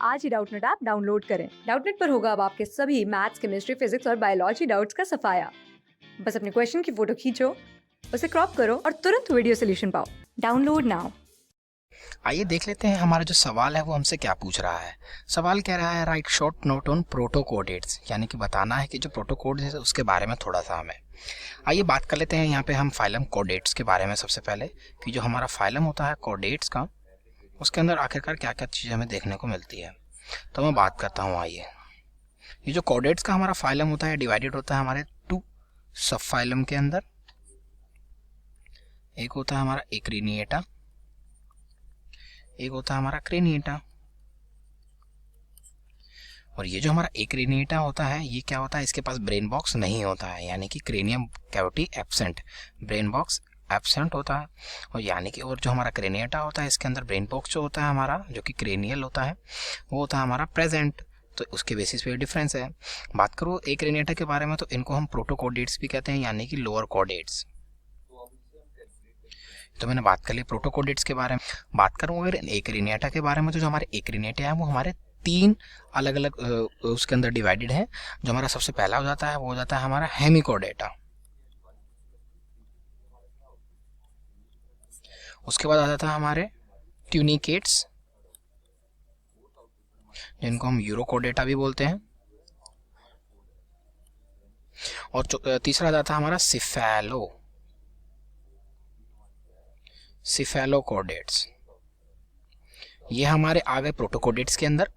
आज ही Doubtnut app download करें। Doubtnut पर होगा अब आपके सभी मैथ्स, केमिस्ट्री, फिजिक्स और बायोलॉजी डाउट्स का सफाया। बस अपने क्वेश्चन की फोटो खींचो, उसे क्रॉप करो और तुरंत वीडियो सोल्यूशन पाओ। Download now. आइए देख लेते हैं हमारा जो सवाल है वो हमसे क्या पूछ रहा है। सवाल कह रहा है राइट शॉर्ट नोट ऑन प्रोटोकोडेट्स, यानी कि बताना है कि जो प्रोटोकोड है उसके बारे में थोड़ा सा हमें। आइए बात कर लेते हैं यहाँ पे हम फाइलम कोडेट्स के बारे में। सबसे पहले कि जो हमारा फाइलम होता है कोडेट्स का, उसके अंदर आखिरकार क्या क्या चीज़ें हमें देखने को मिलती है, तो मैं बात करता हूँ। आइए, ये जो कोडेट्स का हमारा फाइलम होता है डिवाइडेड होता है हमारे 2 सब फाइलम के अंदर। एक होता है हमारा एक्रिनिएटा, एक होता है हमारा क्रेनिएटा। और ये जो हमारा एक्रेनिएटा होता है ये क्या होता है, इसके पास ब्रेन बॉक्स नहीं होता है, यानी कि cranium cavity absent, brain box absent होता है। और यानी कि और जो हमारा क्रेनिएटा होता है इसके अंदर ब्रेन बॉक्स जो होता है हमारा, जो कि क्रेनियल होता है, वो होता है हमारा प्रेजेंट। तो उसके बेसिस पे डिफरेंस है। बात करो एक्रेनिएटा के बारे में तो इनको हम प्रोटोकोडेट्स भी कहते हैं, यानी कि लोअर कोडेट्स। तो मैंने बात कर ली प्रोटोकोडेट्स के बारे में। बात करूँ अगर एक्रेनिएटा के बारे में तो जो हमारे एक्रेनिएटा है वो हमारे 3 अलग अलग उसके अंदर डिवाइडेड है। जो हमारा सबसे पहला हो जाता है वो हो जाता है हमारा हेमिकोडेटा। उसके बाद आ जाता है हमारे ट्यूनिकेट्स, जिनको हम यूरोकोडेटा भी बोलते हैं। और तीसरा आ जाता है हमारा सिफेलोकोडेट्स। ये हमारे आ गए प्रोटोकोडेट्स के अंदर।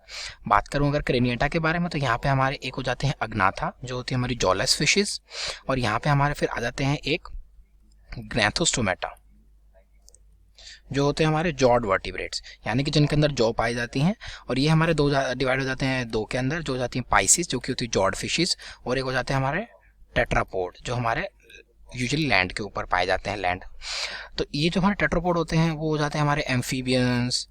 बात करूं अगर क्रेनिएटा के बारे में तो यहाँ पे हमारे एक हो जाते हैं अग्नाथा, जो होती है हमारी जॉलेस फिशेस। और यहाँ पे हमारे फिर आ जाते हैं एक ग्नैथोस्टोमेटा, जो होते हैं हमारे जॉड वर्टिब्रेट्स, यानी कि जिनके अंदर जॉ पाई जाती हैं। और ये हमारे दो डिवाइड हो जाते हैं 2 के अंदर, जो हो जाती हैं पाइसिस, जो कि होती है जॉड फिशेस, और एक हो जाते हैं हमारे टेट्रापोड, जो हमारे यूजुअली लैंड के ऊपर पाए जाते हैं, लैंड। तो ये जो हमारे टेट्रापोड होते हैं वो हो जाते हैं हमारे एम्फीबियंस,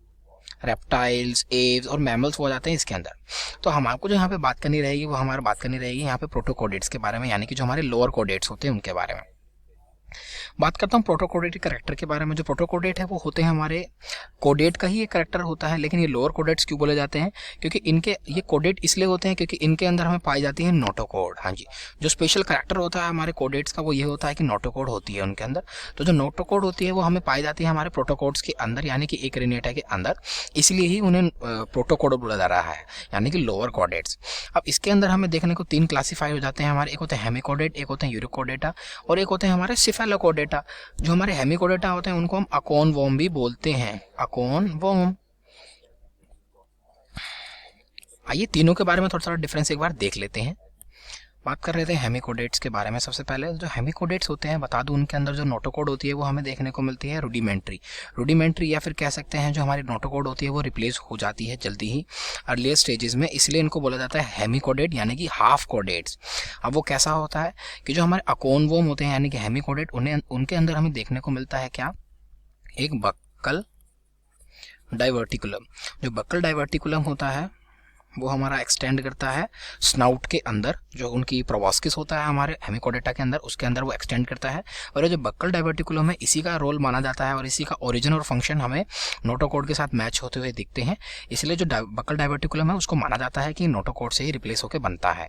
रेप्टाइल्स, एव्स और मैमल्स हो जाते हैं इसके अंदर। तो हम आपको जो यहाँ पे बात करनी रहेगी वो हमारी बात करनी रहेगी यहाँ पे प्रोटोकोडेट्स के बारे में, यानी कि जो हमारे लोअर कोडेट्स होते हैं उनके बारे में। बात करता हूँ प्रोटोकोडेट कैरेक्टर के बारे में। जो प्रोटोकोडेट है वो होते हैं हमारे कोडेट का ही एक कैरेक्टर होता है, लेकिन ये लोअर कोडेट्स क्यों बोले जाते हैं, क्योंकि इनके ये कोडेट इसलिए होते हैं क्योंकि इनके अंदर हमें पाई जाती है नोटोकोड। हाँ जी, जो स्पेशल कैरेक्टर होता है हमारे कोडेट्स का वो ये होता है कि नोटोकोड होती है उनके अंदर। तो जो नोटोकोड होती है वो हमें पाई जाती है हमारे प्रोटोकोड्स के अंदर, यानी कि एक्रेनिएटा के अंदर, इसलिए ही उन्हें प्रोटोकोड बोला जा रहा है, यानी कि लोअर कोडेट्स। अब इसके अंदर हमें देखने को 3 क्लासीफाई हो जाते हैं हमारे। एक होते हैं हेमिकोडेट, एक होते हैं यूरोकोडेटा, और एक होते हैं हमारे सिफेलोकोडेटा। जो हमारे हेमिकोडेटा होते हैं उनको हम अकोन वॉर्म भी बोलते हैं, अकोन वॉर्म। आइए तीनों के बारे में थोड़ा सा डिफरेंस एक बार देख लेते हैं। बात कर रहे थे हेमिकोडेट्स के बारे में। सबसे पहले जो हेमिकोडेट्स होते हैं बता दूं, उनके अंदर जो नोटोकोड होती है वो हमें देखने को मिलती है रुडिमेंट्री, या फिर कह सकते हैं जो हमारी नोटोकोड होती है वो रिप्लेस हो जाती है जल्दी ही अर्लियर स्टेजेस में, इसलिए इनको बोला जाता है हेमिकोडेट, यानी कि हाफ कोडेट्स। अब वो कैसा होता है कि जो हमारे अकोन वॉर्म होते हैं यानी कि हेमिकोडेट, उनके अंदर हमें देखने को मिलता है क्या, एक बक्कल डाइवर्टिकुलम। जो बक्कल डाइवर्टिकुलम होता है वो हमारा एक्सटेंड करता है स्नाउट के अंदर, जो उनकी प्रोबॉस्किस होता है हमारे हेमिकोडेटा के अंदर, उसके अंदर वो एक्सटेंड करता है। और ये जो बक्कल डाइवर्टिकुलम है इसी का रोल माना जाता है और इसी का ओरिजिन और फंक्शन हमें नोटोकोड के साथ मैच होते हुए दिखते हैं। इसलिए जो बक्कल डाइवर्टिकुलम है उसको माना जाता है कि नोटोकोड से ही रिप्लेस होकर बनता है।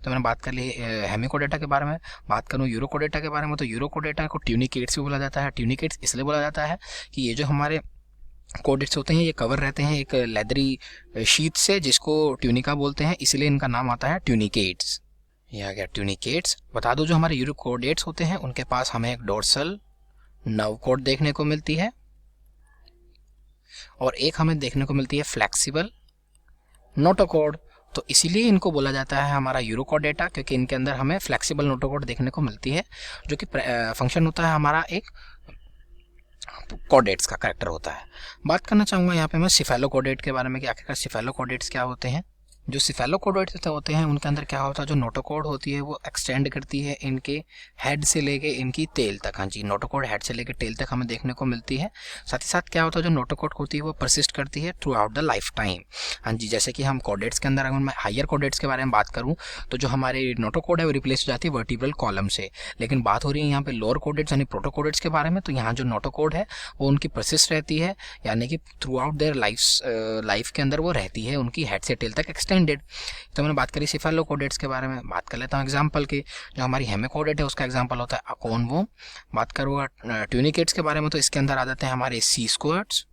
तो मैंने बात कर ली हेमिकोडेटा के बारे में। बात करूँ यूरोकोडेटा के बारे में तो यूरोकोडेटा को ट्यूनिकेट्स भी बोला जाता है। ट्यूनिकेट्स इसलिए बोला जाता है कि ये जो हमारे कोडेट्स होते हैं ये कवर रहते हैं एक लेदरी शीट से, जिसको ट्यूनिका बोलते हैं, इसलिए इनका नाम आता है ट्यूनिकेट्स। ये आ गया ट्यूनिकेट्स। बता दो जो हमारे यूरोकोडेट्स होते हैं उनके पास हमें एक डोर्सल नर्व कोड देखने को मिलती है, और एक हमें देखने को मिलती है फ्लेक्सिबल नोटोकोड। तो इसीलिए इनको बोला जाता है हमारा यूरोकोडेटा, क्योंकि इनके अंदर हमें फ्लेक्सिबल नोटोकोड देखने को मिलती है, जो कि फंक्शन होता है हमारा एक कोडेट्स का कैरेक्टर होता है। बात करना चाहूँगा यहाँ पे मैं सिफेलोकोडेट के बारे में कि आखिरकार सिफेलोकोडेट्स क्या होते हैं। जो सिफेलोकोडेट्स होते हैं उनके अंदर क्या होता है, जो नोटोकोड होती है वो एक्सटेंड करती है इनके हेड से लेके इनकी टेल तक। हाँ जी, नोटोकोड हेड से लेके टेल तक हमें देखने को मिलती है। साथ ही साथ क्या होता है, जो नोटोकोड होती है वो परसिस्ट करती है through out the life time. हाँ जी, जैसे कि हम कोडेट्स के अंदर अगर मैं हायर कोडेट्स के बारे में बात करूँ तो जो हमारे नोटोकोड है वो रिप्लेस हो जाती है वर्टिब्रल कॉलम से। लेकिन बात हो रही है यहाँ पे लोअर कोडेट्स यानी प्रोटोकोडेट्स के बारे में, तो यहाँ जो नोटोकोड है वो उनकी परसिस्ट रहती है, यानी कि थ्रू आउट देयर लाइफ के अंदर वो रहती है उनकी हेड से टेल तक एक्सटेंडेड। तो मैंने बात करी सिफेलोकोडेट्स के बारे में, बात कर लेता हूँ एग्जांपल की। जो हमारी हेमिकोडेट है उसका एग्जांपल होता है अकोनवोम। बात करूँगा ट्यूनिकेट्स के बारे में तो इसके अंदर आ जाते हैं हमारे सी स्क्वायर्ड्स।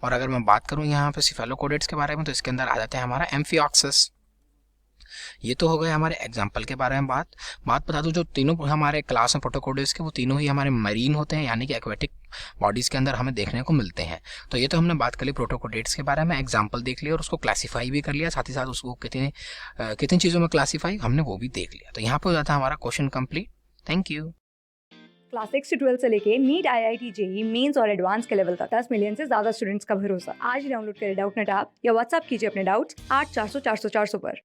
और अगर मैं बात करूँ यहाँ पे सिफेलोकोडेट्स के बारे में तो इसके अंदर आ जाते हैं हमारा एम्फिऑक्सिस। ये तो हो गए हमारे एग्जाम्पल के बारे में बात बता दूं, जो तीनों हमारे क्लास में प्रोटोकोडेट्स के वो तीनों ही हमारे मरीन होते हैं, यानी कि एक्वेटिक बॉडीज़ के अंदर हमें देखने को मिलते हैं। तो ये तो हमने बात कर ली प्रोटोकोडेट्स के बारे में, एग्जाम्पल देख लिया और उसको क्लासीफाई भी कर लिया, साथ ही साथ उसको कितनी चीज़ों में क्लासीफाई हमने वो भी देख लिया। तो यहाँ पर हो जाता है हमारा question complete. Thank you. Class 6 से 12 से लेके नीट, IIT, जेई मेंस और एडवांस के लेवल तक 10 मिलियन से ज्यादा स्टूडेंट्स का भरोसा। आज ही डाउनलोड करें डाउटनेट ऐप या व्हाट्सएप कीजिए अपने डाउट्स 8400 400 400 पर।